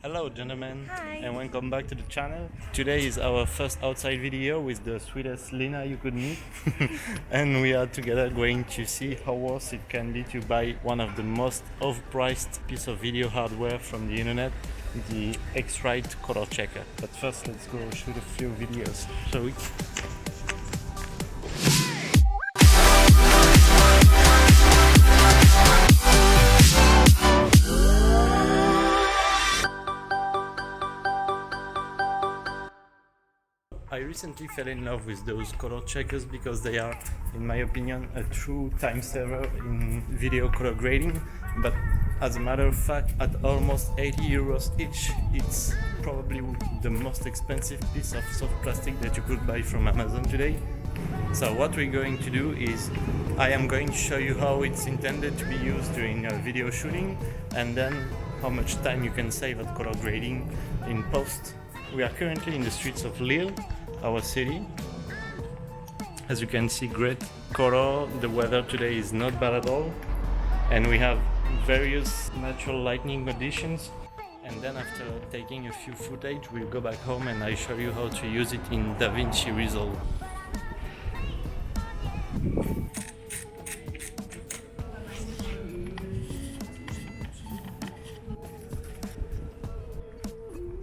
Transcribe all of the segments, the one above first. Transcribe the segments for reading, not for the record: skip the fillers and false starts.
Hello gentlemen. Hi. And welcome back to the channel. Today is our first outside video with the sweetest Lina you could meet. And we are together going to see how worth it can be to buy one of the most overpriced piece of video hardware from the internet, the X-Rite color checker. But first let's go shoot a few videos, shall we? I recently fell in love with those color checkers because they are, in my opinion, a true time saver in video color grading. But as a matter of fact, at almost 80 euros each, it's probably the most expensive piece of soft plastic that you could buy from Amazon today. So what we're going to do is I am going to show you how it's intended to be used during video shooting, and then how much time you can save at color grading in post. We are currently in the streets of Lille, our city. As you can see, great color. The weather today is not bad at all, and we have various natural lighting conditions. And then after taking a few footage, we'll go back home and I show you how to use it in Davinci Resolve.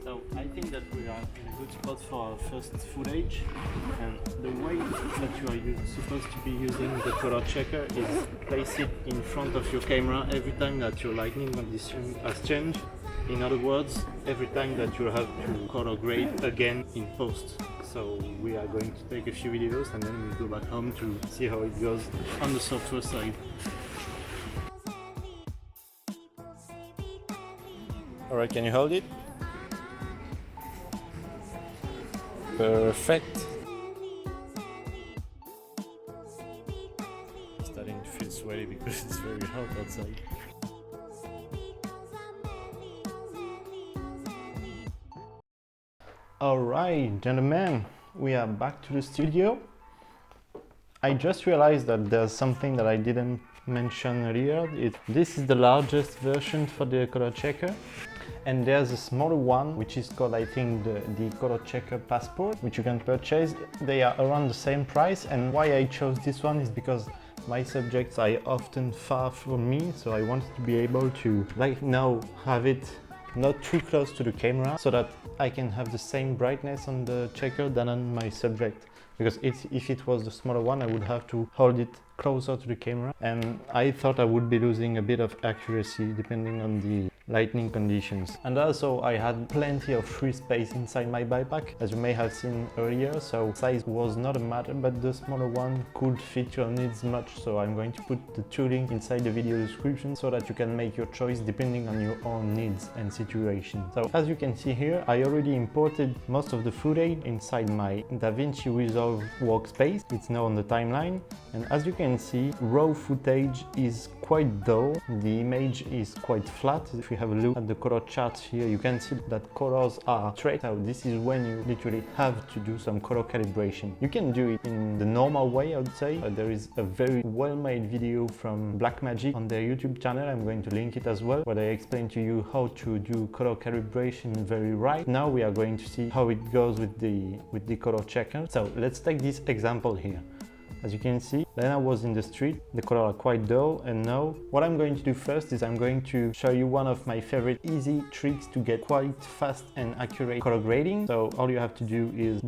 So I think that we are in a good spot for our first footage, and the way that you are supposed to be using the color checker is place it in front of your camera every time that your lighting condition has changed. In other words, every time that you have to color grade again in post. So we are going to take a few videos and then we'll go back home to see how it goes on the software side. Alright, can you hold it? Perfect. Starting to feel sweaty because it's very hot outside. Alright, gentlemen, we are back to the studio. I just realized that there's something that I didn't mention earlier. This is the largest version for the color checker, and there's a smaller one which is called, I think, the color checker passport, which you can purchase. They are around the same price, and why I chose this one is because my subjects are often far from me, so I wanted to be able to, like now, have it not too close to the camera so that I can have the same brightness on the checker than on my subject. Because if it was the smaller one, I would have to hold it closer to the camera, and I thought I would be losing a bit of accuracy depending on the lighting conditions. And also I had plenty of free space inside my backpack, as you may have seen earlier, so size was not a matter, but the smaller one could fit your needs much. So I'm going to put the two links inside the video description so that you can make your choice depending on your own needs and situation. So as you can see here, I already imported most of the footage inside my Davinci Resolve workspace. It's now on the timeline, and as you can see, raw footage is quite dull. The image is quite flat. If you have a look at the color charts here, you can see that colors are straight out. This is when you literally have to do some color calibration. You can do it in the normal way, I would say. There is a very well-made video from Blackmagic on their YouTube channel. I'm going to link it as well, where they explain to you how to do color calibration very right. Now we are going to see how it goes with the color checker. So let's take this example here. As you can see, then I was in the street, the colors are quite dull, and now what I'm going to do first is I'm going to show you one of my favorite easy tricks to get quite fast and accurate color grading. So all you have to do is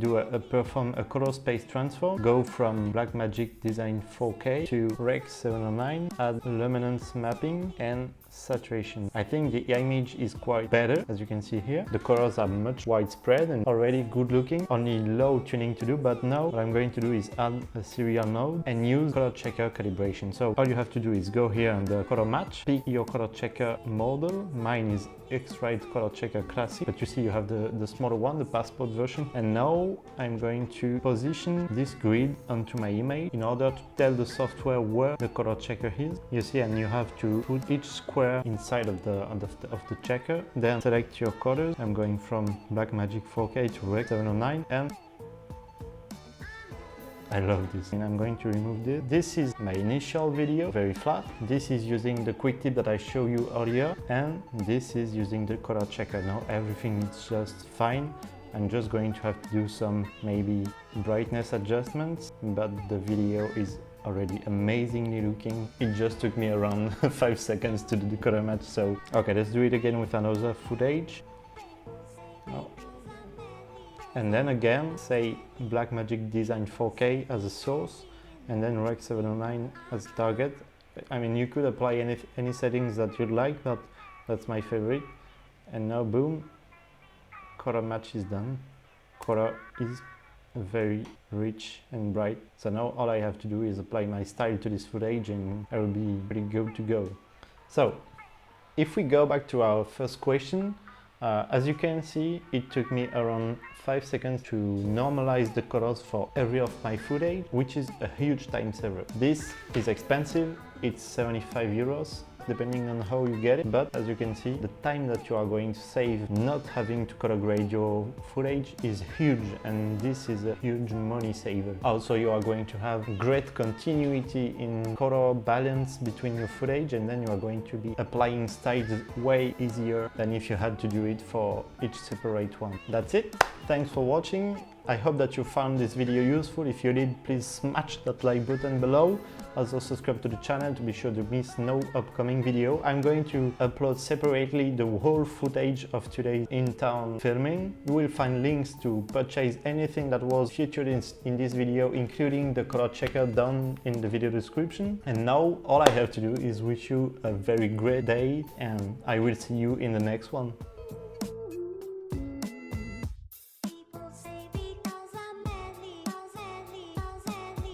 perform a color space transform, go from Blackmagic Design 4K to Rex 709, add luminance mapping and saturation. I think the image is quite better, as you can see here. The colors are much widespread and already good looking. Only low tuning to do, but now what I'm going to do is add a serial node and use color checker calibration. So all you have to do is go here on the color match, pick your color checker model. Mine is X-Rite color checker classic, but you see you have the smaller one, the passport version. And now I'm going to position this grid onto my image in order to tell the software where the color checker is. You see, and you have to put each square inside of the checker. Then select your colors. I'm going from Blackmagic 4K to Rex 709, and I love this. And I'm going to remove this. This is my initial video, very flat. This is using the quick tip that I showed you earlier. And this is using the color checker. Now everything is just fine. I'm just going to have to do some maybe brightness adjustments, but the video is already amazingly looking. It just took me around 5 seconds to do the color match, so okay, let's do it again with another footage. Oh. And then again, say Blackmagic Design 4K as a source, and then Rec 709 as target. I mean, you could apply any settings that you'd like, but that's my favorite. And now boom, color match is done. Color is very rich and bright. So now all I have to do is apply my style to this footage and I will be pretty good to go. So if we go back to our first question, as you can see, it took me around 5 seconds to normalize the colors for every of my footage, which is a huge time saver. This is expensive, it's 75 euros. Depending on how you get it, but as you can see, the time that you are going to save not having to color grade your footage is huge, and this is a huge money saver. Also, you are going to have great continuity in color balance between your footage, and then you are going to be applying styles way easier than if you had to do it for each separate one. That's it. Thanks for watching. I hope that you found this video useful. If you did, please smash that like button below. Also subscribe to the channel to be sure to miss no upcoming video. I'm going to upload separately the whole footage of today's in-town filming. You will find links to purchase anything that was featured in this video, including the color checker down in the video description. And now all I have to do is wish you a very great day, and I will see you in the next one.